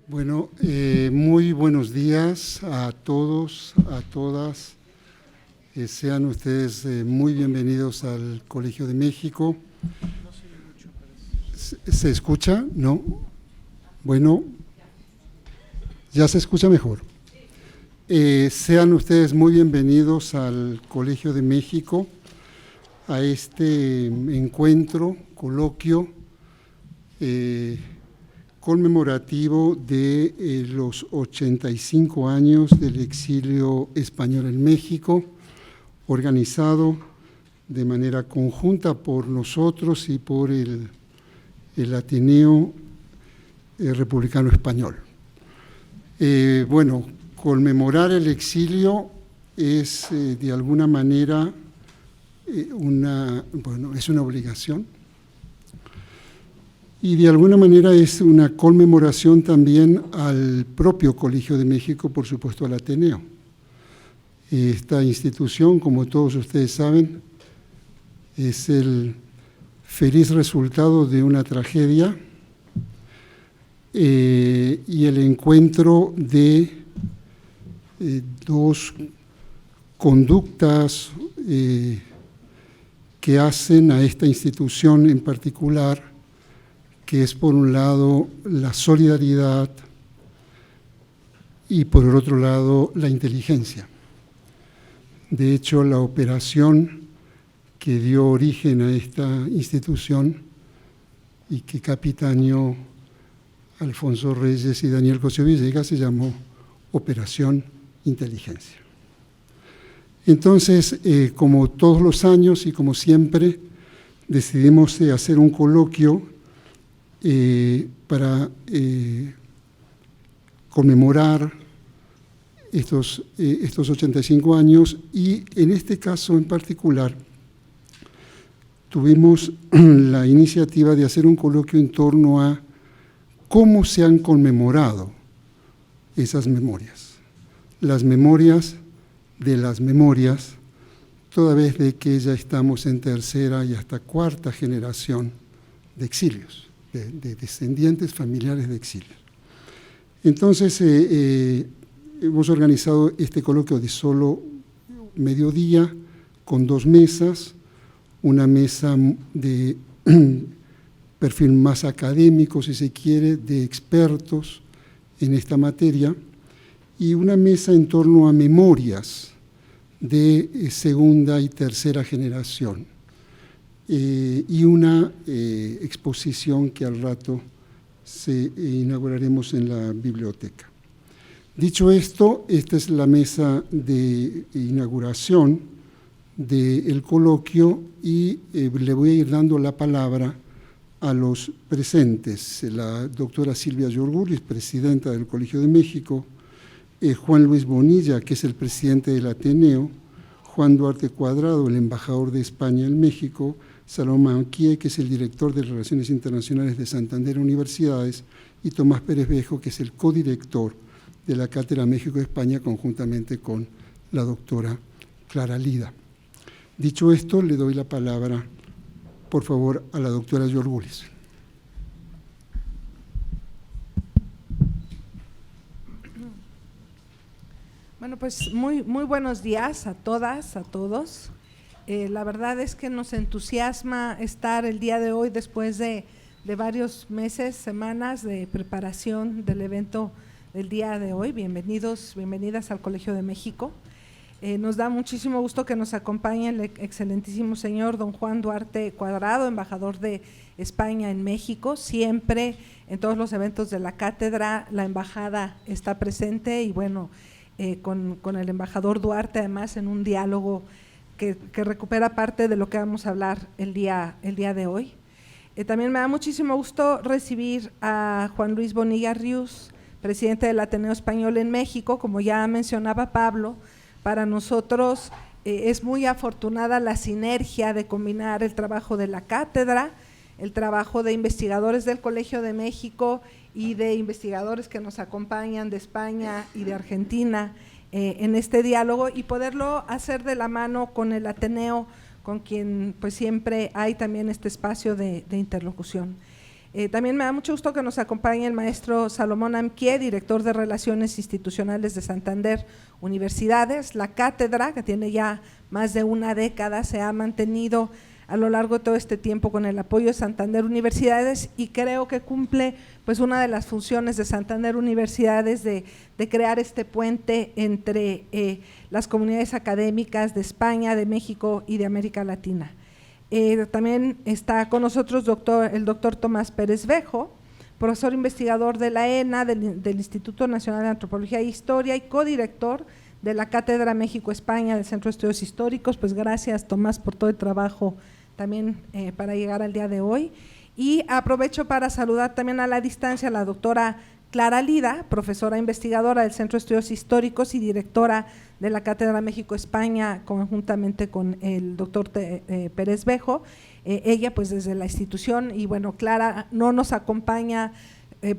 Bueno, muy buenos días a todos, a todas. Sean ustedes muy bienvenidos al Colegio de México. ¿Se escucha? ¿No? Bueno, ya se escucha mejor. Sean ustedes muy bienvenidos al Colegio de México, a este encuentro, coloquio, conmemorativo de los 85 años del exilio español en México, organizado de manera conjunta por nosotros y por el Ateneo Republicano Español. Bueno, conmemorar el exilio es de alguna manera es una obligación. Y de alguna manera es una conmemoración también al propio Colegio de México, por supuesto al Ateneo. Esta institución, como todos ustedes saben, es el feliz resultado de una tragedia y el encuentro de dos conductas que hacen a esta institución en particular, que es por un lado la solidaridad y por el otro lado la inteligencia. De hecho, la operación que dio origen a esta institución y que capitaneó Alfonso Reyes y Daniel Cosío Villegas se llamó Operación Inteligencia. Entonces, como todos los años y como siempre, decidimos hacer un coloquio para conmemorar estos 85 años y en este caso en particular tuvimos la iniciativa de hacer un coloquio en torno a cómo se han conmemorado esas memorias, las memorias de las memorias, toda vez de que ya estamos en tercera y hasta cuarta generación de exilios. De descendientes familiares de exilio. Entonces, hemos organizado este coloquio de solo mediodía, con dos mesas, una mesa de perfil más académico, si se quiere, de expertos en esta materia, y una mesa en torno a memorias de segunda y tercera generación. Y una exposición que al rato inauguraremos en la biblioteca. Dicho esto, esta es la mesa de inauguración del coloquio y le voy a ir dando la palabra a los presentes. La doctora Silvia Yorgulis, presidenta del Colegio de México, Juan Luis Bonilla, que es el presidente del Ateneo, Juan Duarte Cuadrado, el embajador de España en México, Salomón Anquie, que es el director de Relaciones Internacionales de Santander Universidades, y Tomás Pérez Bejo, que es el codirector de la Cátedra México-España, conjuntamente con la doctora Clara Lida. Dicho esto, le doy la palabra, por favor, a la doctora Yorgulis. Bueno, pues muy buenos días a todas, a todos. La verdad es que nos entusiasma estar el día de hoy después de varios meses, semanas de preparación del evento del día de hoy. Bienvenidos, bienvenidas al Colegio de México. Nos da muchísimo gusto que nos acompañe el excelentísimo señor don Juan Duarte Cuadrado, embajador de España en México. Siempre en todos los eventos de la cátedra la embajada está presente y bueno, con el embajador Duarte además en un diálogo que recupera parte de lo que vamos a hablar el día de hoy. También me da muchísimo gusto recibir a Juan Luis Bonilla Rius, presidente del Ateneo Español en México. Como ya mencionaba Pablo, para nosotros es muy afortunada la sinergia de combinar el trabajo de la cátedra, el trabajo de investigadores del Colegio de México y de investigadores que nos acompañan de España y de Argentina en este diálogo y poderlo hacer de la mano con el Ateneo, con quien pues siempre hay también este espacio de interlocución. También me da mucho gusto que nos acompañe el maestro Salomón Amquié, director de Relaciones Institucionales de Santander Universidades. La cátedra, que tiene ya más de una década, se ha mantenido a lo largo de todo este tiempo con el apoyo de Santander Universidades, y creo que cumple pues una de las funciones de Santander Universidades de crear este puente entre las comunidades académicas de España, de México y de América Latina. También está con nosotros el doctor Tomás Pérez Bejo, profesor investigador de la ENA, del Instituto Nacional de Antropología e Historia y codirector de la Cátedra México-España del Centro de Estudios Históricos. Pues gracias, Tomás, por todo el trabajo también para llegar al día de hoy. Y aprovecho para saludar también a la distancia a la doctora Clara Lida, profesora investigadora del Centro de Estudios Históricos y directora de la Cátedra México-España, conjuntamente con el doctor Pérez Bejo. Ella pues desde la institución, y bueno, Clara no nos acompaña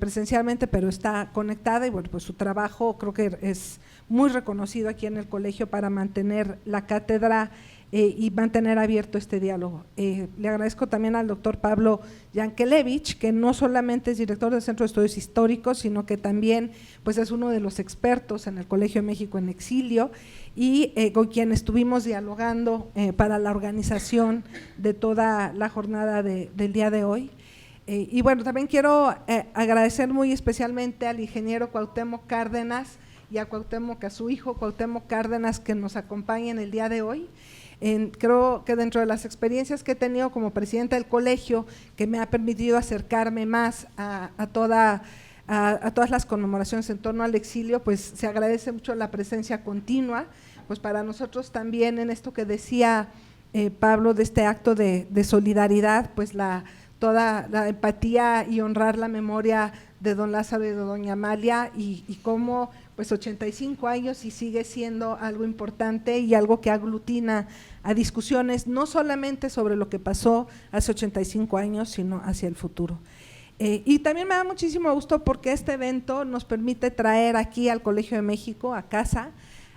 presencialmente, pero está conectada, y bueno, pues su trabajo creo que es muy reconocido aquí en el colegio para mantener la cátedra y mantener abierto este diálogo. Le agradezco también al doctor Pablo Yankelevich, que no solamente es director del Centro de Estudios Históricos, sino que también pues es uno de los expertos en el Colegio de México en Exilio, y con quien estuvimos dialogando para la organización de toda la jornada del día de hoy. Y bueno, también quiero agradecer muy especialmente al ingeniero Cuauhtémoc Cárdenas y a su hijo Cuauhtémoc Cárdenas, que nos acompañan el día de hoy. Creo que dentro de las experiencias que he tenido como presidenta del colegio, que me ha permitido acercarme más a todas las conmemoraciones en torno al exilio, pues se agradece mucho la presencia continua, pues para nosotros también en esto que decía Pablo, de este acto de solidaridad, pues toda la empatía y honrar la memoria de don Lázaro y de doña Amalia, y cómo pues 85 años y sigue siendo algo importante y algo que aglutina a discusiones no solamente sobre lo que pasó hace 85 años, sino hacia el futuro. Y también me da muchísimo gusto porque este evento nos permite traer aquí al Colegio de México, a casa,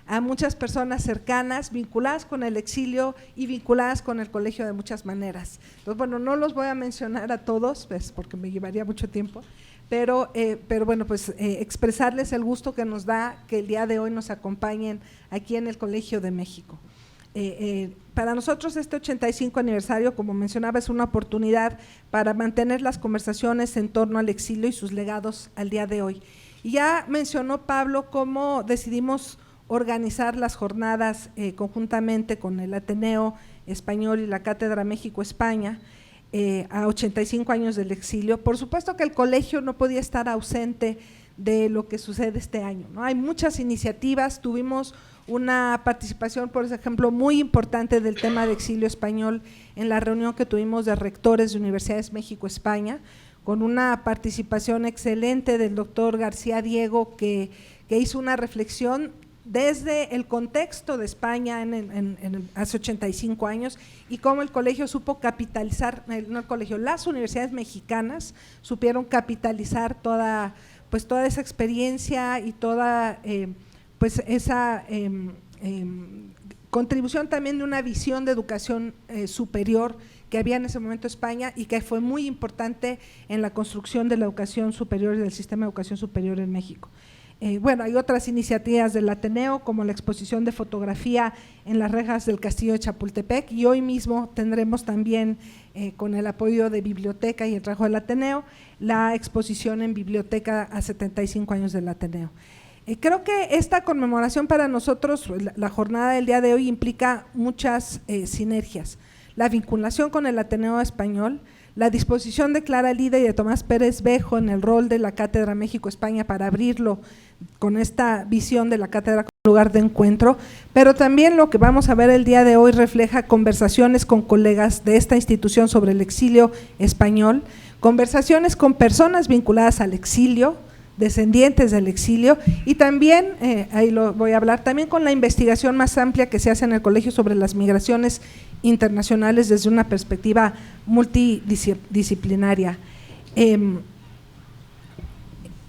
a muchas personas cercanas, vinculadas con el exilio y vinculadas con el colegio de muchas maneras. Entonces, bueno, no los voy a mencionar a todos, pues, porque me llevaría mucho tiempo, pero bueno, pues expresarles el gusto que nos da que el día de hoy nos acompañen aquí en el Colegio de México. Para nosotros este 85 aniversario, como mencionaba, es una oportunidad para mantener las conversaciones en torno al exilio y sus legados al día de hoy. Y ya mencionó Pablo cómo decidimos organizar las jornadas conjuntamente con el Ateneo Español y la Cátedra México-España a 85 años del exilio. Por supuesto que el colegio no podía estar ausente de lo que sucede este año, ¿no? Hay muchas iniciativas, tuvimos una participación, por ejemplo, muy importante del tema de exilio español en la reunión que tuvimos de rectores de Universidades México-España, con una participación excelente del doctor García Diego, que hizo una reflexión desde el contexto de España hace 85 años y cómo el colegio supo capitalizar, no el colegio, las universidades mexicanas supieron capitalizar toda esa experiencia y toda pues esa contribución también de una visión de educación superior que había en ese momento en España y que fue muy importante en la construcción de la educación superior y del sistema de educación superior en México. Bueno, hay otras iniciativas del Ateneo, como la exposición de fotografía en las rejas del Castillo de Chapultepec, y hoy mismo tendremos también, con el apoyo de Biblioteca y el trabajo del Ateneo, la exposición en Biblioteca a 75 años del Ateneo. Creo que esta conmemoración para nosotros, la jornada del día de hoy, implica muchas sinergias. La vinculación con el Ateneo Español, la disposición de Clara Lida y de Tomás Pérez Bejo en el rol de la Cátedra México-España para abrirlo con esta visión de la cátedra como lugar de encuentro, pero también lo que vamos a ver el día de hoy refleja conversaciones con colegas de esta institución sobre el exilio español, conversaciones con personas vinculadas al exilio, descendientes del exilio, y también, ahí lo voy a hablar, también con la investigación más amplia que se hace en el colegio sobre las migraciones internacionales desde una perspectiva multidisciplinaria.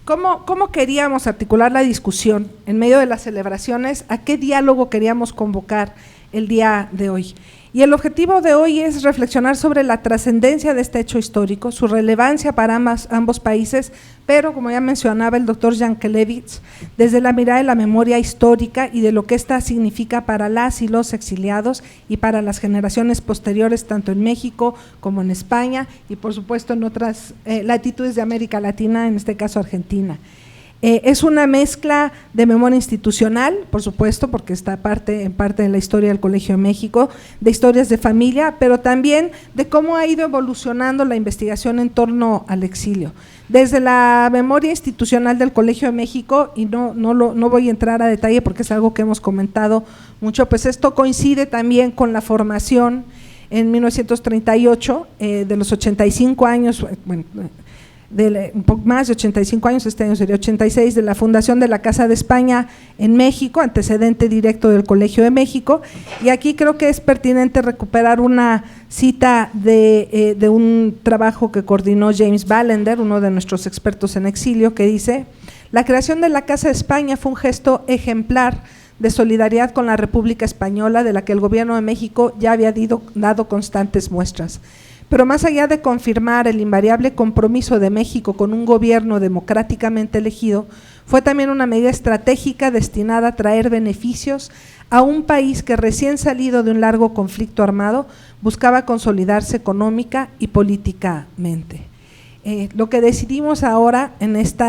¿Cómo queríamos articular la discusión en medio de las celebraciones? ¿A qué diálogo queríamos convocar el día de hoy. Y el objetivo de hoy es reflexionar sobre la trascendencia de este hecho histórico, su relevancia para ambos países, pero como ya mencionaba el doctor Yankelevich, desde la mirada de la memoria histórica y de lo que ésta significa para las y los exiliados y para las generaciones posteriores, tanto en México como en España y por supuesto en otras latitudes de América Latina, en este caso Argentina. Es una mezcla de memoria institucional, por supuesto, porque está en parte de la historia del Colegio de México, de historias de familia, pero también de cómo ha ido evolucionando la investigación en torno al exilio. Desde la memoria institucional del Colegio de México, y no voy a entrar a detalle porque es algo que hemos comentado mucho, pues esto coincide también con la formación en 1938 de los 85 años, bueno, un poco más de 85 años, este año sería 86, de la fundación de la Casa de España en México, antecedente directo del Colegio de México, y aquí creo que es pertinente recuperar una cita de un trabajo que coordinó James Ballender, uno de nuestros expertos en exilio, que dice: la creación de la Casa de España fue un gesto ejemplar de solidaridad con la República Española, de la que el Gobierno de México ya había dado constantes muestras. Pero más allá de confirmar el invariable compromiso de México con un gobierno democráticamente elegido, fue también una medida estratégica destinada a traer beneficios a un país que recién salido de un largo conflicto armado buscaba consolidarse económica y políticamente. Lo que decidimos ahora en este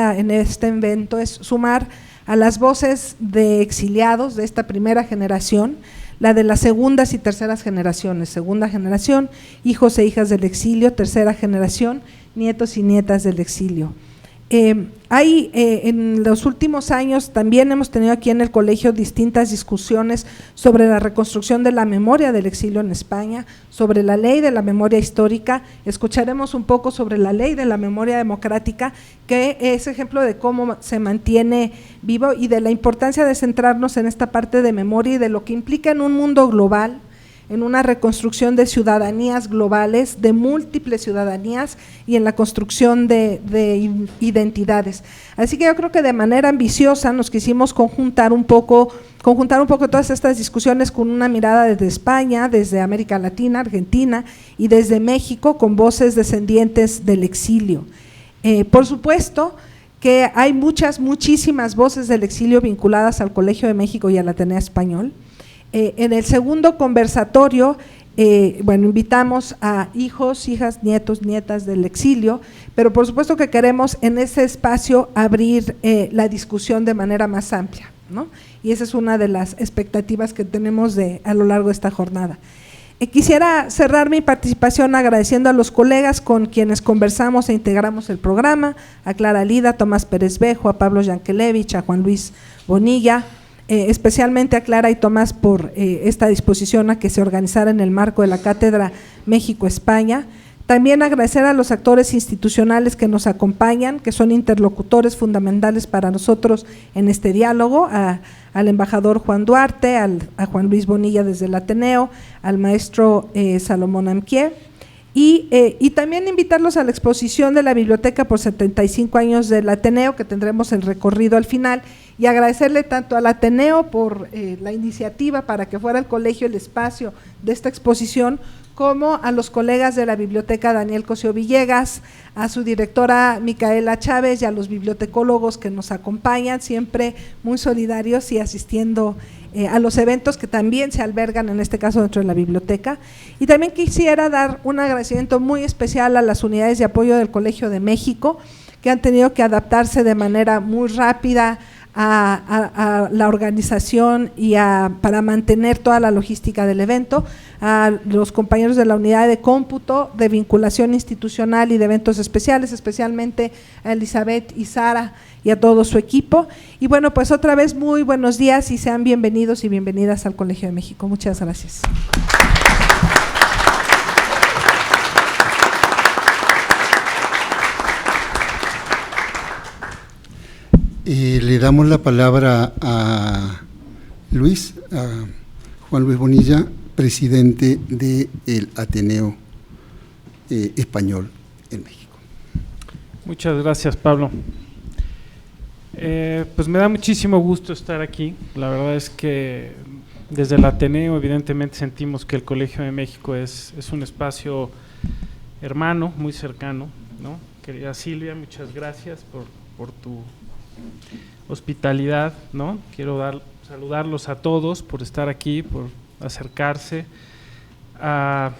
evento es sumar a las voces de exiliados de esta primera generación, la de las segundas y terceras generaciones, segunda generación, hijos e hijas del exilio, tercera generación, nietos y nietas del exilio. En los últimos años también hemos tenido aquí en el colegio distintas discusiones sobre la reconstrucción de la memoria del exilio en España, sobre la ley de la memoria histórica. Escucharemos un poco sobre la ley de la memoria democrática, que es ejemplo de cómo se mantiene vivo y de la importancia de centrarnos en esta parte de memoria y de lo que implica en un mundo global, en una reconstrucción de ciudadanías globales, de múltiples ciudadanías y en la construcción de identidades. Así que yo creo que de manera ambiciosa nos quisimos conjuntar un poco todas estas discusiones con una mirada desde España, desde América Latina, Argentina y desde México, con voces descendientes del exilio. Por supuesto que hay muchísimas voces del exilio vinculadas al Colegio de México y al Ateneo Español. En el segundo conversatorio, invitamos a hijos, hijas, nietos, nietas del exilio, pero por supuesto que queremos en ese espacio abrir la discusión de manera más amplia, ¿no? Y esa es una de las expectativas que tenemos a lo largo de esta jornada. Quisiera cerrar mi participación agradeciendo a los colegas con quienes conversamos e integramos el programa, a Clara Lida, a Tomás Pérez Bejo, a Pablo Yankelevich, a Juan Luis Bonilla, especialmente a Clara y Tomás por esta disposición a que se organizara en el marco de la Cátedra México-España. También agradecer a los actores institucionales que nos acompañan, que son interlocutores fundamentales para nosotros en este diálogo, al embajador Juan Duarte, a Juan Luis Bonilla desde el Ateneo, al maestro Salomón Amquié, y también invitarlos a la exposición de la Biblioteca por 75 años del Ateneo, que tendremos el recorrido al final, y agradecerle tanto al Ateneo por la iniciativa para que fuera el colegio el espacio de esta exposición, como a los colegas de la Biblioteca Daniel Cosío Villegas, a su directora Micaela Chávez y a los bibliotecólogos que nos acompañan, siempre muy solidarios y asistiendo a los eventos que también se albergan en este caso dentro de la biblioteca. Y también quisiera dar un agradecimiento muy especial a las unidades de apoyo del Colegio de México, que han tenido que adaptarse de manera muy rápida a la organización y para mantener toda la logística del evento, a los compañeros de la unidad de cómputo, de vinculación institucional y de eventos especiales, especialmente a Elizabeth y Sara y a todo su equipo. Y bueno, pues otra vez muy buenos días y sean bienvenidos y bienvenidas al Colegio de México. Muchas gracias. Le damos la palabra a Juan Luis Bonilla, presidente del Ateneo Español en México. Muchas gracias, Pablo. Pues me da muchísimo gusto estar aquí. La verdad es que Desde el Ateneo, evidentemente, sentimos que el Colegio de México es un espacio hermano, muy cercano, ¿no? Querida Silvia, muchas gracias por tu hospitalidad, ¿no? Quiero saludarlos a todos por estar aquí, por acercarse, al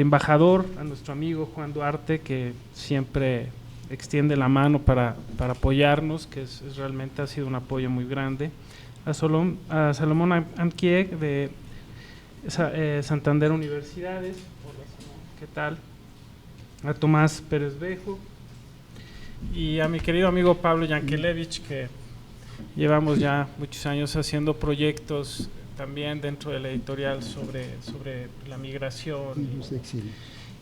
embajador, a nuestro amigo Juan Duarte, que siempre extiende la mano para apoyarnos, que realmente ha sido un apoyo muy grande, a Salomón Anquieg de Santander Universidades, hola, ¿qué tal? A Tomás Pérez Bejo y a mi querido amigo Pablo Yankelevich, que llevamos ya muchos años haciendo proyectos también dentro de la editorial sobre la migración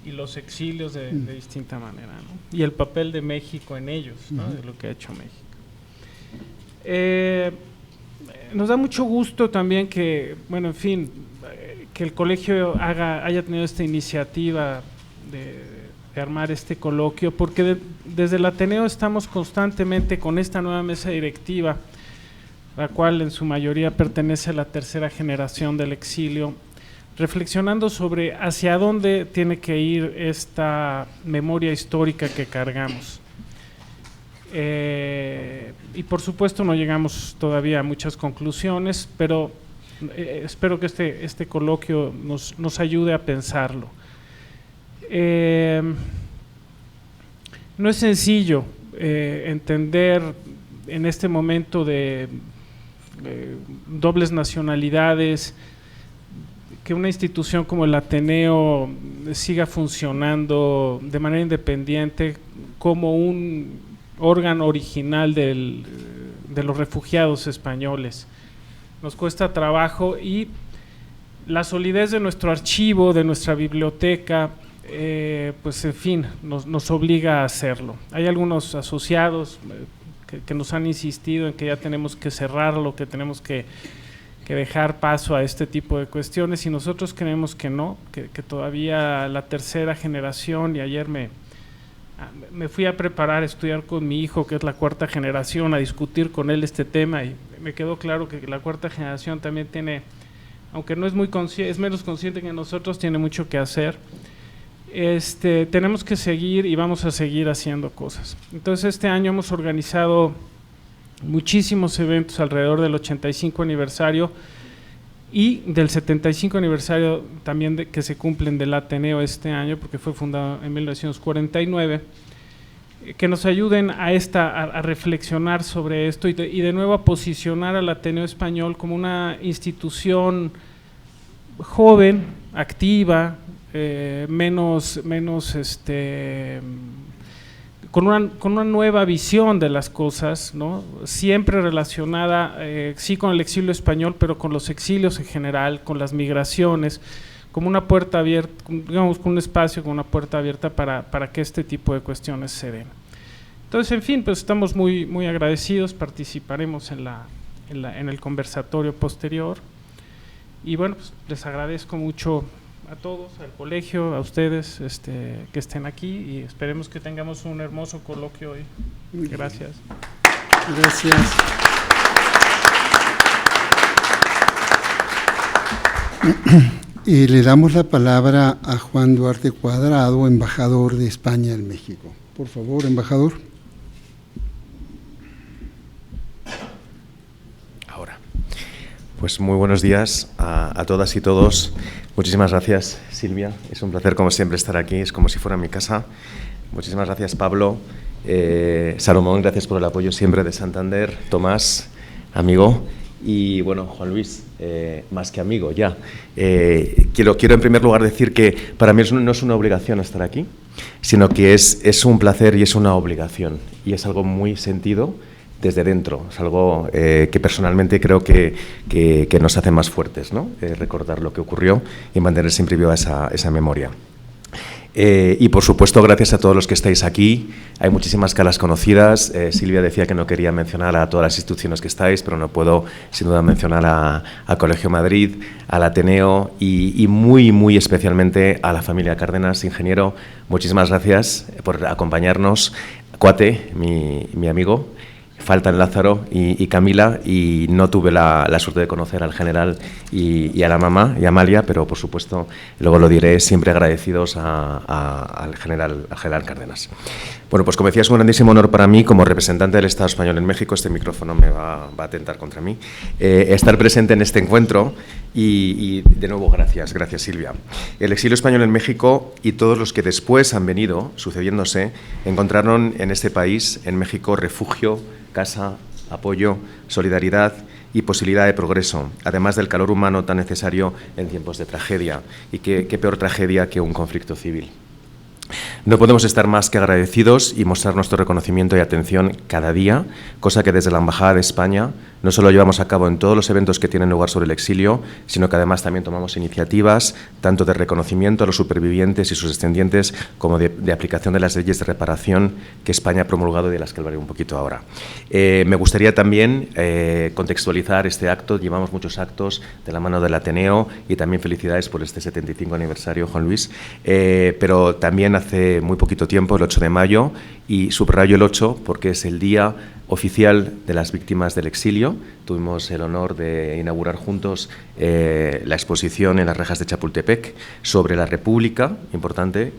y los exilios de distinta manera, ¿no? Y el papel de México en ellos, ¿no? De lo que ha hecho México. Nos da mucho gusto también que, bueno, en fin, que el colegio haya tenido esta iniciativa de armar este coloquio, porque desde el Ateneo estamos constantemente con esta nueva mesa directiva, la cual en su mayoría pertenece a la tercera generación del exilio, reflexionando sobre hacia dónde tiene que ir esta memoria histórica que cargamos. Y por supuesto no llegamos todavía a muchas conclusiones, pero espero que este coloquio nos ayude a pensarlo. No es sencillo entender en este momento de dobles nacionalidades, que una institución como el Ateneo siga funcionando de manera independiente como un órgano original de los refugiados españoles. Nos cuesta trabajo y la solidez de nuestro archivo, de nuestra biblioteca, pues en fin, nos obliga a hacerlo. Hay algunos asociados que nos han insistido en que ya tenemos que cerrarlo, que tenemos que dejar paso a este tipo de cuestiones, y nosotros creemos que no, que todavía la tercera generación, y ayer me fui a preparar a estudiar con mi hijo, que es la cuarta generación, a discutir con él este tema, y me quedó claro que la cuarta generación también tiene, aunque no es muy es menos consciente que nosotros, tiene mucho que hacer. Tenemos que seguir y vamos a seguir haciendo cosas. Entonces este año hemos organizado muchísimos eventos alrededor del 85 aniversario y del 75 aniversario también que se cumplen del Ateneo este año, porque fue fundado en 1949, que nos ayuden a reflexionar sobre esto y de nuevo a posicionar al Ateneo Español como una institución joven, activa, con una nueva visión de las cosas, ¿no? Siempre relacionada, sí con el exilio español, pero con los exilios en general, con las migraciones, como una puerta abierta, digamos, con un espacio, con una puerta abierta para que este tipo de cuestiones se den. Entonces, en fin, pues estamos muy, muy agradecidos, participaremos en el conversatorio posterior, y bueno, pues les agradezco mucho a todos, al colegio, a ustedes que estén aquí, y esperemos que tengamos un hermoso coloquio hoy. Gracias. Gracias. Y le damos la palabra a Juan Duarte Cuadrado, embajador de España en México. Por favor, embajador. Ahora. Pues muy buenos días a todas y todos. Muchísimas gracias, Silvia. Es un placer, como siempre, estar aquí. Es como si fuera mi casa. Muchísimas gracias, Pablo. Salomón, gracias por el apoyo siempre de Santander. Tomás, amigo. Y, bueno, Juan Luis, más que amigo, ya. Quiero en primer lugar decir que para mí no es una obligación estar aquí, sino que es un placer y es una obligación. Y es algo muy sentido desde dentro, es algo que personalmente creo que nos hace más fuertes, ¿no? Recordar lo que ocurrió y mantener siempre viva esa memoria. Y por supuesto, gracias a todos los que estáis aquí. Hay muchísimas caras conocidas. Silvia decía que no quería mencionar a todas las instituciones que estáis, pero no puedo sin duda mencionar a Colegio Madrid, al Ateneo y muy, muy especialmente a la familia Cárdenas, ingeniero. Muchísimas gracias por acompañarnos. Cuate, mi amigo, faltan Lázaro y Camila, y no tuve la suerte de conocer al general y a la mamá y a Amalia, pero por supuesto luego lo diré, siempre agradecidos al general Cárdenas. Bueno, pues como decía, es un grandísimo honor para mí, como representante del Estado español en México, este micrófono me va a atentar contra mí, estar presente en este encuentro y de nuevo gracias Silvia. El exilio español en México y todos los que después han venido sucediéndose encontraron en este país, en México, refugio, casa, apoyo, solidaridad y posibilidad de progreso, además del calor humano tan necesario en tiempos de tragedia. Y qué peor tragedia que un conflicto civil. No podemos estar más que agradecidos y mostrar nuestro reconocimiento y atención cada día, cosa que desde la Embajada de España no solo llevamos a cabo en todos los eventos que tienen lugar sobre el exilio, sino que además también tomamos iniciativas tanto de reconocimiento a los supervivientes y sus descendientes como de aplicación de las leyes de reparación que España ha promulgado y de las que hablaré un poquito ahora. Me gustaría también contextualizar este acto. Llevamos muchos actos de la mano del Ateneo y también felicidades por este 75 aniversario, Juan Luis, pero también hace muy poquito tiempo, el 8 de mayo, y subrayo el 8 porque es el día oficial de las víctimas del exilio. Tuvimos el honor de inaugurar juntos la exposición en las rejas de Chapultepec sobre la República, importante,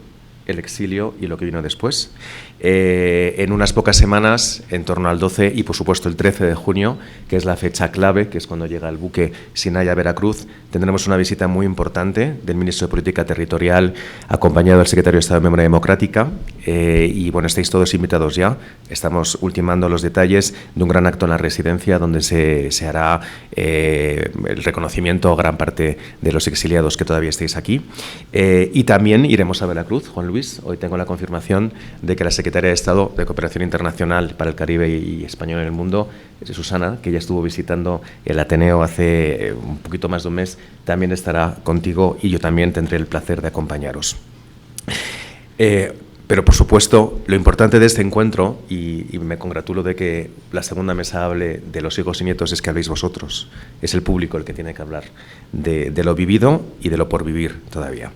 el exilio y lo que vino después. En unas pocas semanas, en torno al 12 y por supuesto el 13 de junio, que es la fecha clave, que es cuando llega el buque Sinai a Veracruz, tendremos una visita muy importante del ministro de Política Territorial, acompañado del secretario de Estado de Memoria Democrática, y bueno, estáis todos invitados ya. Estamos ultimando los detalles de un gran acto en la residencia donde se hará el reconocimiento a gran parte de los exiliados que todavía estáis aquí, y también iremos a Veracruz. Juan Luis, hoy tengo la confirmación de que la secretaria de Estado de Cooperación Internacional para el Caribe y Español en el Mundo, Susana, que ya estuvo visitando el Ateneo hace un poquito más de un mes, también estará contigo y yo también tendré el placer de acompañaros. Pero, por supuesto, lo importante de este encuentro, y me congratulo de que la segunda mesa hable de los hijos y nietos, es que habléis vosotros. Es el público el que tiene que hablar de lo vivido y de lo por vivir todavía.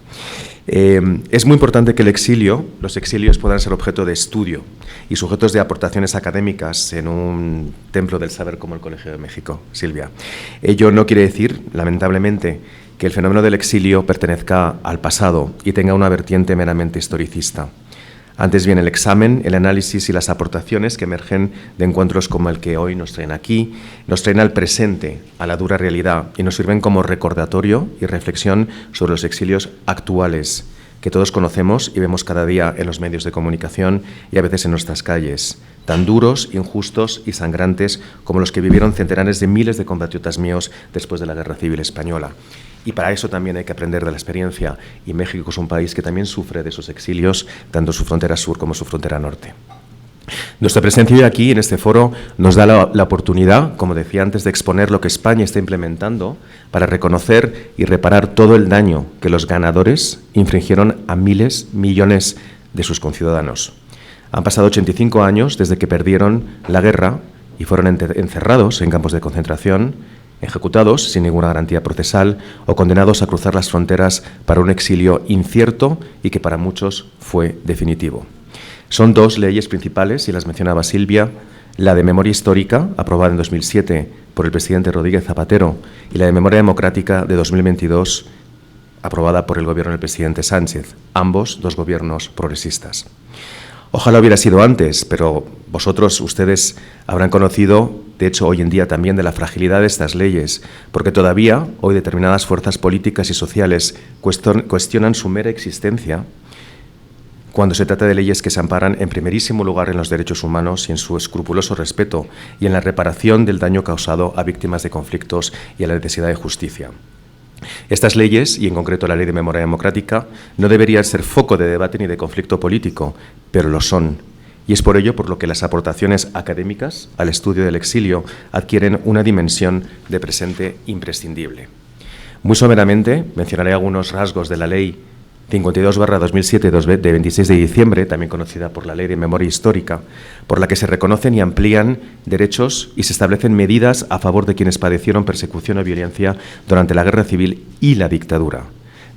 Es muy importante que los exilios puedan ser objeto de estudio y sujetos de aportaciones académicas en un templo del saber como el Colegio de México, Silvia. Ello no quiere decir, lamentablemente, que el fenómeno del exilio pertenezca al pasado y tenga una vertiente meramente historicista. Antes bien, el examen, el análisis y las aportaciones que emergen de encuentros como el que hoy nos traen aquí, nos traen al presente, a la dura realidad, y nos sirven como recordatorio y reflexión sobre los exilios actuales, que todos conocemos y vemos cada día en los medios de comunicación y a veces en nuestras calles, tan duros, injustos y sangrantes como los que vivieron centenares de miles de compatriotas míos después de la Guerra Civil Española. Y para eso también hay que aprender de la experiencia, y México es un país que también sufre de esos exilios, tanto su frontera sur como su frontera norte. Nuestra presencia hoy aquí, en este foro, nos da la oportunidad, como decía antes, de exponer lo que España está implementando para reconocer y reparar todo el daño que los ganadores infringieron a miles, millones de sus conciudadanos. Han pasado 85 años desde que perdieron la guerra y fueron encerrados en campos de concentración, ejecutados sin ninguna garantía procesal o condenados a cruzar las fronteras para un exilio incierto y que para muchos fue definitivo. Son dos leyes principales, y las mencionaba Silvia, la de memoria histórica, aprobada en 2007 por el presidente Rodríguez Zapatero, y la de memoria democrática de 2022, aprobada por el gobierno del presidente Sánchez, ambos dos gobiernos progresistas. Ojalá hubiera sido antes, pero ustedes habrán conocido, de hecho hoy en día también, de la fragilidad de estas leyes, porque todavía hoy determinadas fuerzas políticas y sociales cuestionan su mera existencia cuando se trata de leyes que se amparan en primerísimo lugar en los derechos humanos y en su escrupuloso respeto y en la reparación del daño causado a víctimas de conflictos y a la necesidad de justicia. Estas leyes, y en concreto la Ley de Memoria Democrática, no deberían ser foco de debate ni de conflicto político, pero lo son. Y es por ello por lo que las aportaciones académicas al estudio del exilio adquieren una dimensión de presente imprescindible. Muy someramente mencionaré algunos rasgos de la Ley 52/2007 de 26 de diciembre, también conocida por la Ley de Memoria Histórica, por la que se reconocen y amplían derechos y se establecen medidas a favor de quienes padecieron persecución o violencia durante la Guerra Civil y la dictadura.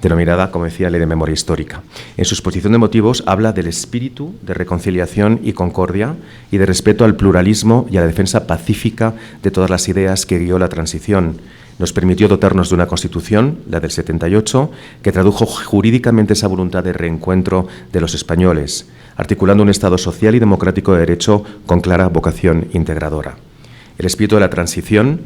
denominada, como decía, Ley de Memoria Histórica. En su exposición de motivos habla del espíritu de reconciliación y concordia y de respeto al pluralismo y a la defensa pacífica de todas las ideas que guió la transición. Nos permitió dotarnos de una Constitución, la del 78, que tradujo jurídicamente esa voluntad de reencuentro de los españoles, articulando un Estado social y democrático de derecho con clara vocación integradora. El espíritu de la transición,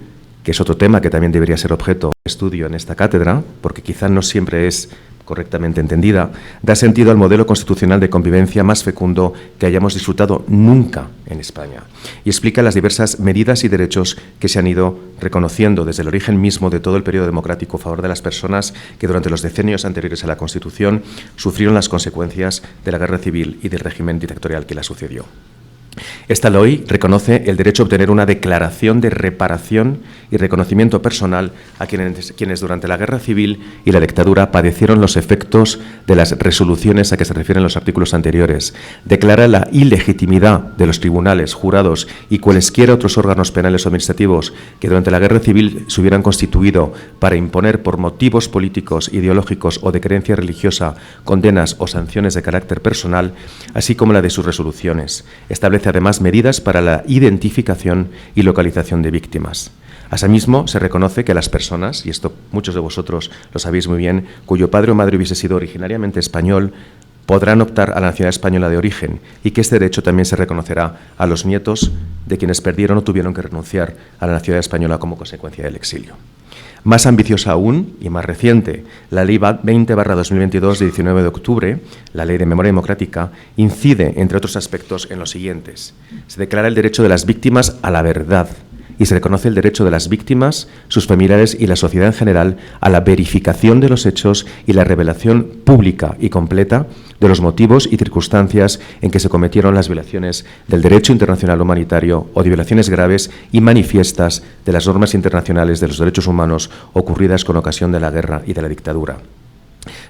que es otro tema que también debería ser objeto de estudio en esta cátedra, porque quizá no siempre es correctamente entendida, da sentido al modelo constitucional de convivencia más fecundo que hayamos disfrutado nunca en España y explica las diversas medidas y derechos que se han ido reconociendo desde el origen mismo de todo el periodo democrático a favor de las personas que durante los decenios anteriores a la Constitución sufrieron las consecuencias de la guerra civil y del régimen dictatorial que la sucedió. Esta ley reconoce el derecho a obtener una declaración de reparación y reconocimiento personal a quienes durante la guerra civil y la dictadura padecieron los efectos de las resoluciones a que se refieren los artículos anteriores. Declara la ilegitimidad de los tribunales, jurados y cualesquiera otros órganos penales o administrativos que durante la guerra civil se hubieran constituido para imponer por motivos políticos, ideológicos o de creencia religiosa condenas o sanciones de carácter personal, así como la de sus resoluciones. Establece además medidas para la identificación y localización de víctimas. Asimismo, se reconoce que las personas, y esto muchos de vosotros lo sabéis muy bien, cuyo padre o madre hubiese sido originariamente español, podrán optar a la nacionalidad española de origen y que este derecho también se reconocerá a los nietos de quienes perdieron o tuvieron que renunciar a la nacionalidad española como consecuencia del exilio. Más ambiciosa aún y más reciente, la Ley 20/2022 de 19 de octubre, la Ley de Memoria Democrática, incide, entre otros aspectos, en los siguientes. Se declara el derecho de las víctimas a la verdad y se reconoce el derecho de las víctimas, sus familiares y la sociedad en general a la verificación de los hechos y la revelación pública y completa de los motivos y circunstancias en que se cometieron las violaciones del derecho internacional humanitario o de violaciones graves y manifiestas de las normas internacionales de los derechos humanos ocurridas con ocasión de la guerra y de la dictadura.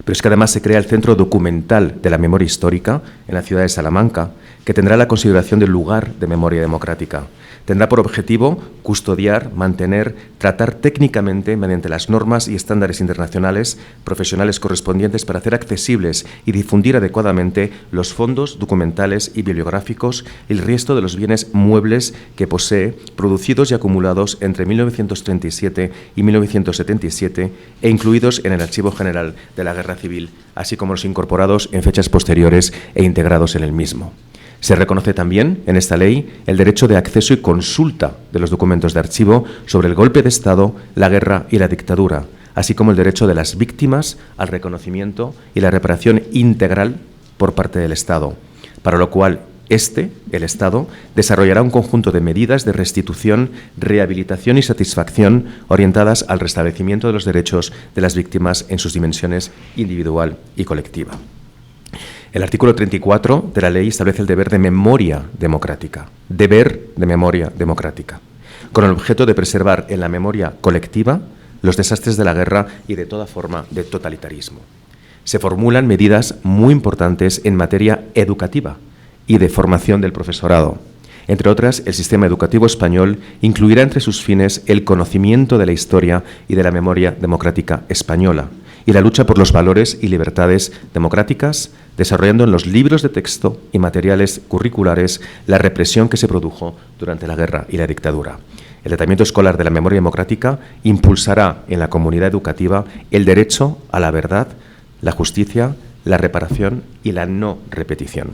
Pero es que además se crea el Centro Documental de la Memoria Histórica en la ciudad de Salamanca, que tendrá la consideración del lugar de memoria democrática. Tendrá por objetivo custodiar, mantener, tratar técnicamente mediante las normas y estándares internacionales profesionales correspondientes para hacer accesibles y difundir adecuadamente los fondos documentales y bibliográficos y el resto de los bienes muebles que posee, producidos y acumulados entre 1937 y 1977 e incluidos en el Archivo General de la Guerra Civil, así como los incorporados en fechas posteriores e integrados en el mismo. Se reconoce también en esta ley el derecho de acceso y consulta de los documentos de archivo sobre el golpe de Estado, la guerra y la dictadura, así como el derecho de las víctimas al reconocimiento y la reparación integral por parte del Estado, para lo cual el Estado, desarrollará un conjunto de medidas de restitución, rehabilitación y satisfacción orientadas al restablecimiento de los derechos de las víctimas en sus dimensiones individual y colectiva. El artículo 34 de la ley establece el deber de memoria democrática, con el objeto de preservar en la memoria colectiva los desastres de la guerra y de toda forma de totalitarismo. Se formulan medidas muy importantes en materia educativa y de formación del profesorado. Entre otras, el sistema educativo español incluirá entre sus fines el conocimiento de la historia y de la memoria democrática española y la lucha por los valores y libertades democráticas, desarrollando en los libros de texto y materiales curriculares la represión que se produjo durante la guerra y la dictadura. El tratamiento escolar de la memoria democrática impulsará en la comunidad educativa el derecho a la verdad, la justicia, la reparación y la no repetición.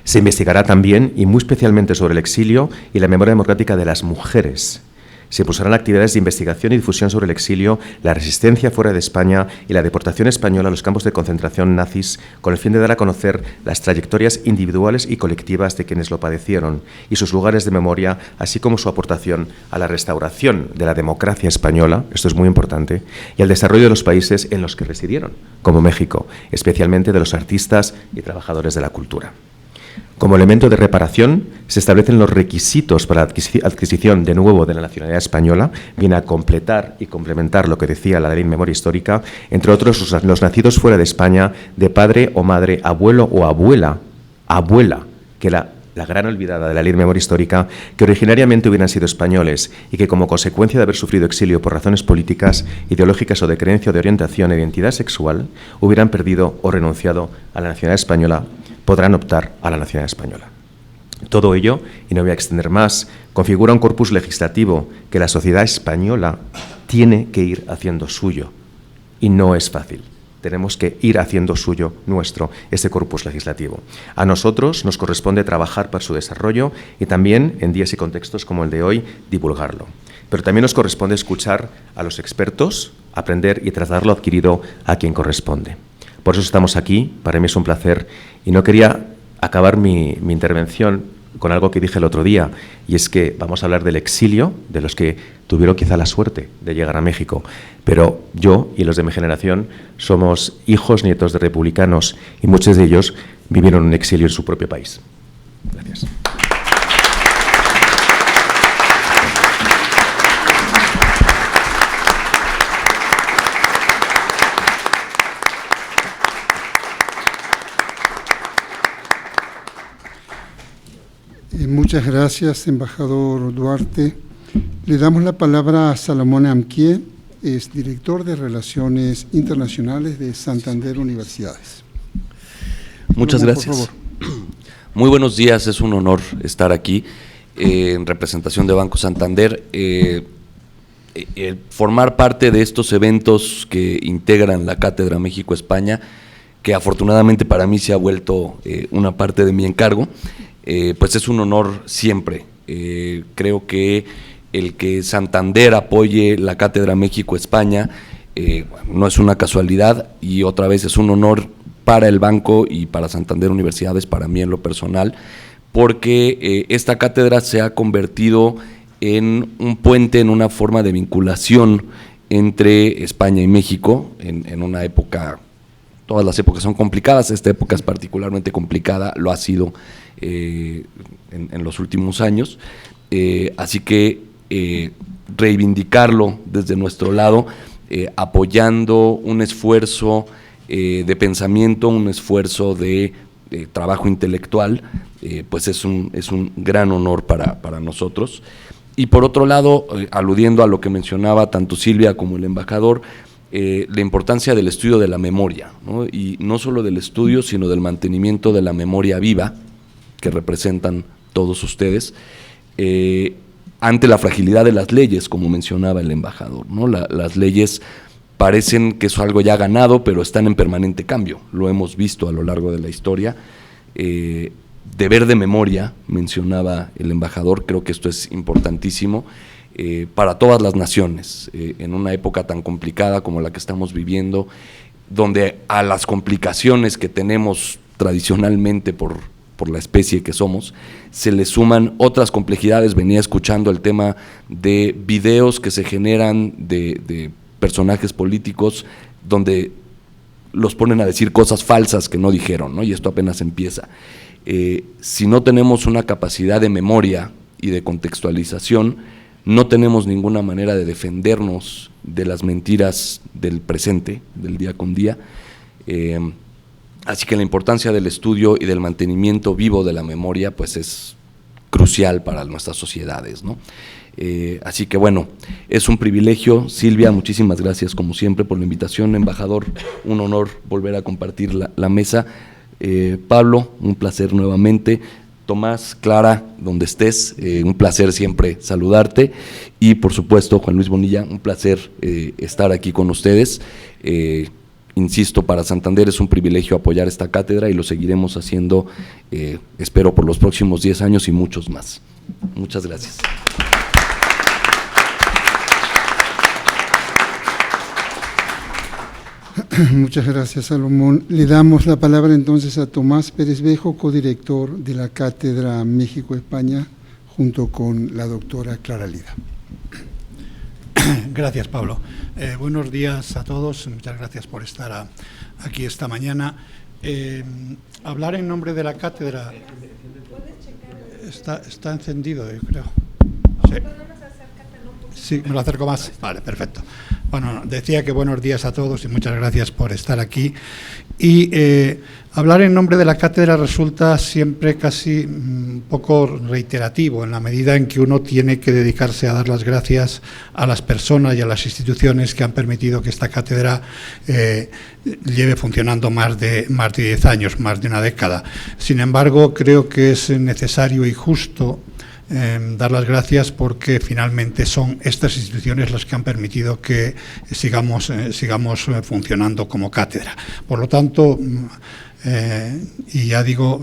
Se investigará también, y muy especialmente, sobre el exilio y la memoria democrática de las mujeres. Se impulsarán actividades de investigación y difusión sobre el exilio, la resistencia fuera de España y la deportación española a los campos de concentración nazis, con el fin de dar a conocer las trayectorias individuales y colectivas de quienes lo padecieron y sus lugares de memoria, así como su aportación a la restauración de la democracia española, esto es muy importante, y al desarrollo de los países en los que residieron, como México, especialmente de los artistas y trabajadores de la cultura. Como elemento de reparación, se establecen los requisitos para la adquisición de nuevo de la nacionalidad española, viene a completar y complementar lo que decía la Ley de Memoria Histórica, entre otros los nacidos fuera de España, de padre o madre, abuelo o abuela, que la la gran olvidada de la Ley de Memoria Histórica, que originariamente hubieran sido españoles y que, como consecuencia de haber sufrido exilio por razones políticas, ideológicas o de creencia o de orientación e identidad sexual, hubieran perdido o renunciado a la nacionalidad española, podrán optar a la nacionalidad española. Todo ello, y no voy a extender más, configura un corpus legislativo que la sociedad española tiene que ir haciendo suyo, y no es fácil. Tenemos que ir haciendo suyo nuestro este corpus legislativo. A nosotros nos corresponde trabajar para su desarrollo y también, en días y contextos como el de hoy, divulgarlo. Pero también nos corresponde escuchar a los expertos, aprender y trasladar lo adquirido a quien corresponde. Por eso estamos aquí, para mí es un placer, y no quería acabar mi intervención con algo que dije el otro día, y es que vamos a hablar del exilio, de los que tuvieron quizá la suerte de llegar a México, pero yo y los de mi generación somos hijos, nietos de republicanos, y muchos de ellos vivieron un exilio en su propio país. Gracias. Muchas gracias, embajador Duarte. Le damos la palabra a Salomón Amquié, es director de Relaciones Internacionales de Santander Universidades. Muchas gracias. Muy buenos días, es un honor estar aquí en representación de Banco Santander. Formar parte de estos eventos que integran la Cátedra México-España, que afortunadamente para mí se ha vuelto una parte de mi encargo. Pues es un honor siempre. Creo que el que Santander apoye la Cátedra México-España no es una casualidad, y otra vez es un honor para el banco y para Santander Universidades, para mí en lo personal, porque esta cátedra se ha convertido en un puente, en una forma de vinculación entre España y México en una época. Todas las épocas son complicadas, esta época es particularmente complicada, lo ha sido en los últimos años, así que reivindicarlo desde nuestro lado, apoyando un esfuerzo de pensamiento, un esfuerzo de trabajo intelectual, pues es un gran honor para nosotros. Y por otro lado, aludiendo a lo que mencionaba tanto Silvia como el embajador, la importancia del estudio de la memoria, ¿no? Y no solo del estudio, sino del mantenimiento de la memoria viva que representan todos ustedes, ante la fragilidad de las leyes, como mencionaba el embajador, ¿no? Las leyes parecen que es algo ya ganado, pero están en permanente cambio, lo hemos visto a lo largo de la historia. Deber de memoria, mencionaba el embajador, creo que esto es importantísimo, para todas las naciones, en una época tan complicada como la que estamos viviendo, donde a las complicaciones que tenemos tradicionalmente por la especie que somos, se le suman otras complejidades. Venía escuchando el tema de videos que se generan de personajes políticos, donde los ponen a decir cosas falsas que no dijeron, ¿no? Y esto apenas empieza. Si no tenemos una capacidad de memoria y de contextualización, no tenemos ninguna manera de defendernos de las mentiras del presente, del día con día. Así que la importancia del estudio y del mantenimiento vivo de la memoria pues es crucial para nuestras sociedades, ¿no? Así que bueno, es un privilegio. Silvia, muchísimas gracias como siempre por la invitación. Embajador, un honor volver a compartir la mesa. Pablo, un placer nuevamente. Tomás, Clara, donde estés, un placer siempre saludarte. Y por supuesto, Juan Luis Bonilla, un placer estar aquí con ustedes. Insisto, para Santander es un privilegio apoyar esta cátedra y lo seguiremos haciendo, espero, por los próximos 10 años y muchos más. Muchas gracias. Muchas gracias, Salomón. Le damos la palabra entonces a Tomás Pérez Bejo, codirector de la Cátedra México-España, junto con la doctora Clara Lida. Gracias, Pablo. Buenos días a todos. Muchas gracias por estar aquí esta mañana. Hablar en nombre de la cátedra está encendido, yo creo. Sí. Sí, me lo acerco más. Vale, perfecto. Bueno, decía que buenos días a todos y muchas gracias por estar aquí. Y hablar en nombre de la cátedra resulta siempre casi un poco reiterativo, en la medida en que uno tiene que dedicarse a dar las gracias a las personas y a las instituciones que han permitido que esta cátedra lleve funcionando más de 10 años, más de una década. Sin embargo, creo que es necesario y justo dar las gracias porque finalmente son estas instituciones las que han permitido que sigamos funcionando como cátedra. Por lo tanto, y ya digo,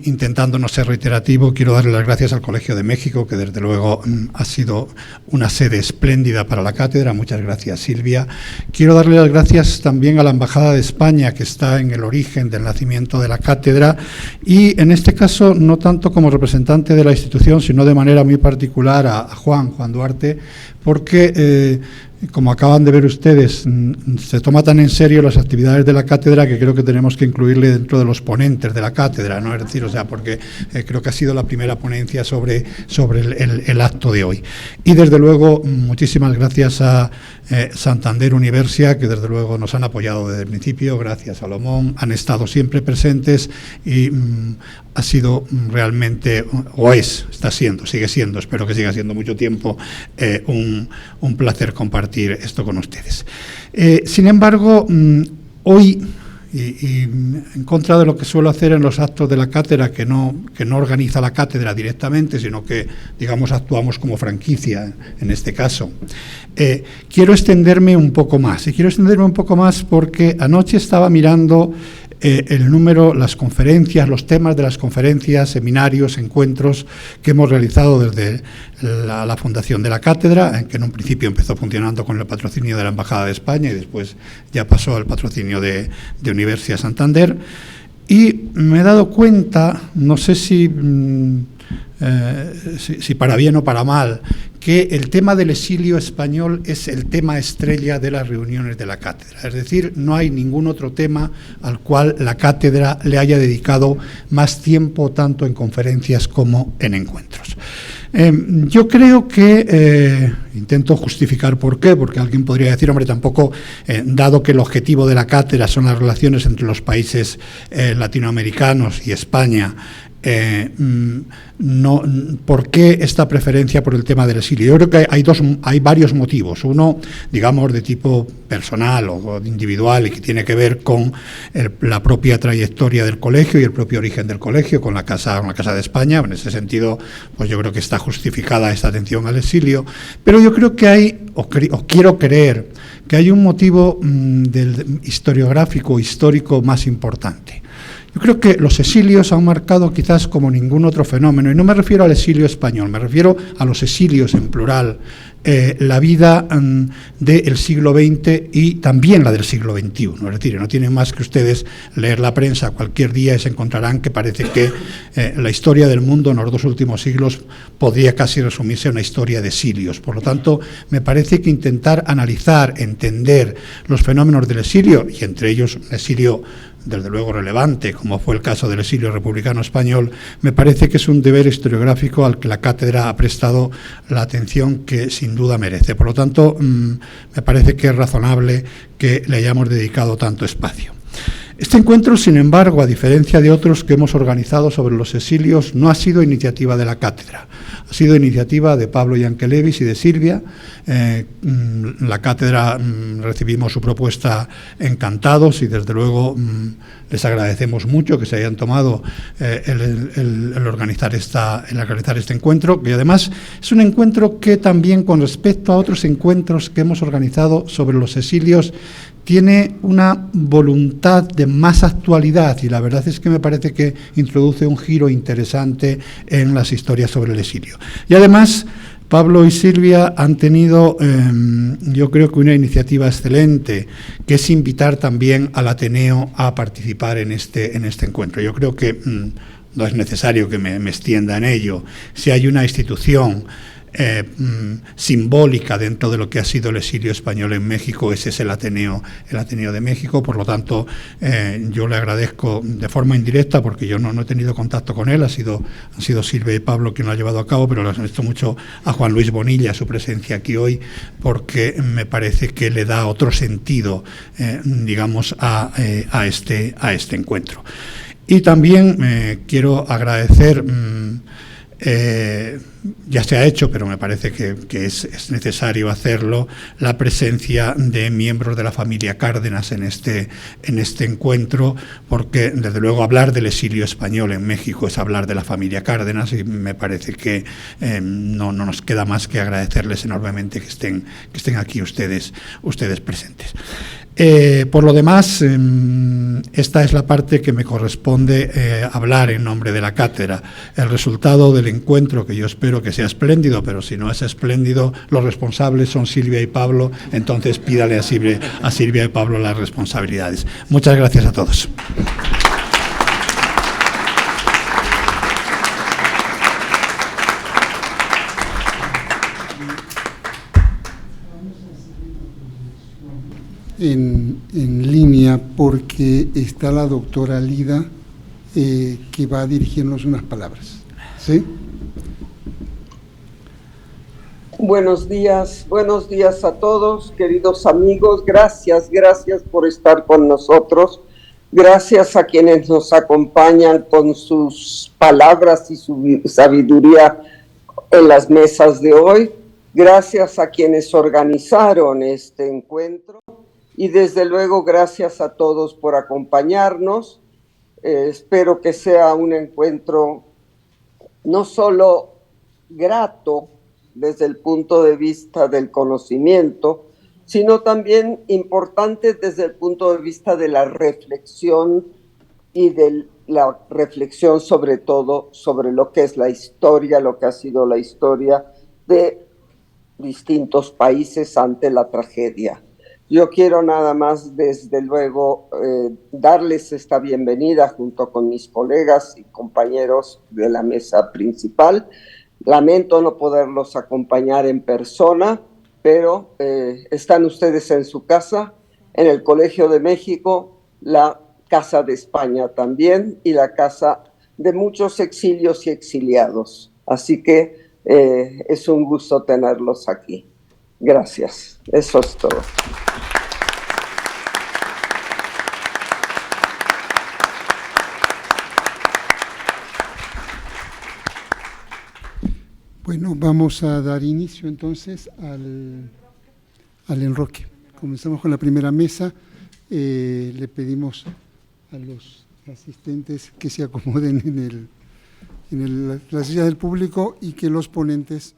intentando no ser reiterativo, quiero darle las gracias al Colegio de México, que desde luego ha sido una sede espléndida para la cátedra. Muchas gracias, Silvia. Quiero darle las gracias también a la Embajada de España, que está en el origen del nacimiento de la cátedra, y en este caso no tanto como representante de la institución, sino de manera muy particular a Juan Duarte, porque como acaban de ver ustedes, se toma tan en serio las actividades de la cátedra que creo que tenemos que incluirle dentro de los ponentes de la cátedra, ¿no? Es decir, porque creo que ha sido la primera ponencia sobre el acto de hoy. Y desde luego, muchísimas gracias a Santander Universia, que desde luego nos han apoyado desde el principio, gracias a Salomón, han estado siempre presentes y ha sido realmente, sigue siendo, espero que siga siendo mucho tiempo, un placer compartir esto con ustedes. Sin embargo, hoy, y en contra de lo que suelo hacer en los actos de la cátedra, que no organiza la cátedra directamente, sino que, digamos, actuamos como franquicia en este caso, quiero extenderme un poco más. Y quiero extenderme un poco más porque anoche estaba mirando el número, las conferencias, los temas de las conferencias, seminarios, encuentros que hemos realizado desde la fundación de la cátedra, que en un principio empezó funcionando con el patrocinio de la Embajada de España y después ya pasó al patrocinio de Universidad Santander. Y me he dado cuenta, no sé si para bien o para mal, que el tema del exilio español es el tema estrella de las reuniones de la cátedra. Es decir, no hay ningún otro tema al cual la cátedra le haya dedicado más tiempo, tanto en conferencias como en encuentros. Yo creo que, intento justificar por qué, porque alguien podría decir, hombre, tampoco, dado que el objetivo de la cátedra son las relaciones entre los países latinoamericanos y España, ¿por qué esta preferencia por el tema del exilio? Yo creo que hay varios motivos. Uno, digamos, de tipo personal o individual y que tiene que ver con la propia trayectoria del colegio y el propio origen del colegio con la Casa de España. En ese sentido, pues yo creo que está justificada esta atención al exilio. Pero yo creo que hay, o quiero creer, que hay un motivo historiográfico, histórico más importante. Yo creo que los exilios han marcado quizás como ningún otro fenómeno, y no me refiero al exilio español, me refiero a los exilios en plural, la vida del siglo XX y también la del siglo XXI. Es decir, no tienen más que ustedes leer la prensa cualquier día y se encontrarán que parece que la historia del mundo en los 2 últimos siglos podría casi resumirse en una historia de exilios. Por lo tanto, me parece que intentar analizar, entender los fenómenos del exilio, y entre ellos un exilio desde luego relevante, como fue el caso del exilio republicano español, me parece que es un deber historiográfico al que la cátedra ha prestado la atención que sin duda merece. Por lo tanto, me parece que es razonable que le hayamos dedicado tanto espacio. Este encuentro, sin embargo, a diferencia de otros que hemos organizado sobre los exilios, no ha sido iniciativa de la cátedra, ha sido iniciativa de Pablo Yankelevich y de Silvia. La cátedra recibimos su propuesta encantados y desde luego les agradecemos mucho que se hayan tomado el organizar este encuentro, que además es un encuentro que también, con respecto a otros encuentros que hemos organizado sobre los exilios, tiene una voluntad de más actualidad, y la verdad es que me parece que introduce un giro interesante en las historias sobre el exilio. Y además, Pablo y Silvia han tenido, yo creo que una iniciativa excelente, que es invitar también al Ateneo a participar en este encuentro. Yo creo que no es necesario que me extienda en ello. Si hay una institución simbólica dentro de lo que ha sido el exilio español en México. Ese es el Ateneo de México. Por lo tanto, yo le agradezco de forma indirecta, porque yo no he tenido contacto con él, han sido Silvia y Pablo quien lo ha llevado a cabo, pero le agradezco mucho a Juan Luis Bonilla su presencia aquí hoy, porque me parece que le da otro sentido, digamos, a este encuentro. Y también quiero agradecer, ya se ha hecho, pero me parece que es necesario hacerlo, la presencia de miembros de la familia Cárdenas en este encuentro, porque desde luego hablar del exilio español en México es hablar de la familia Cárdenas, y me parece que no nos queda más que agradecerles enormemente que estén aquí ustedes presentes. Por lo demás, esta es la parte que me corresponde hablar en nombre de la cátedra. El resultado del encuentro, que yo espero que sea espléndido, pero si no es espléndido, los responsables son Silvia y Pablo, entonces pídale a Silvia y Pablo las responsabilidades. Muchas gracias a todos. En línea, porque está la doctora Lida, que va a dirigirnos unas palabras. ¿Sí? Buenos días a todos, queridos amigos. Gracias por estar con nosotros. Gracias a quienes nos acompañan con sus palabras y su sabiduría en las mesas de hoy. Gracias a quienes organizaron este encuentro. Y desde luego, gracias a todos por acompañarnos. Espero que sea un encuentro no solo grato desde el punto de vista del conocimiento, sino también importante desde el punto de vista de la reflexión, y de la reflexión sobre todo sobre lo que es la historia, lo que ha sido la historia de distintos países ante la tragedia. Yo quiero nada más, desde luego, darles esta bienvenida junto con mis colegas y compañeros de la mesa principal. Lamento no poderlos acompañar en persona, pero están ustedes en su casa, en el Colegio de México, la Casa de España también, y la casa de muchos exilios y exiliados. Así que es un gusto tenerlos aquí. Gracias. Eso es todo. Bueno, vamos a dar inicio entonces al enroque. Comenzamos con la primera mesa. Le pedimos a los asistentes que se acomoden en la silla del público, y que los ponentes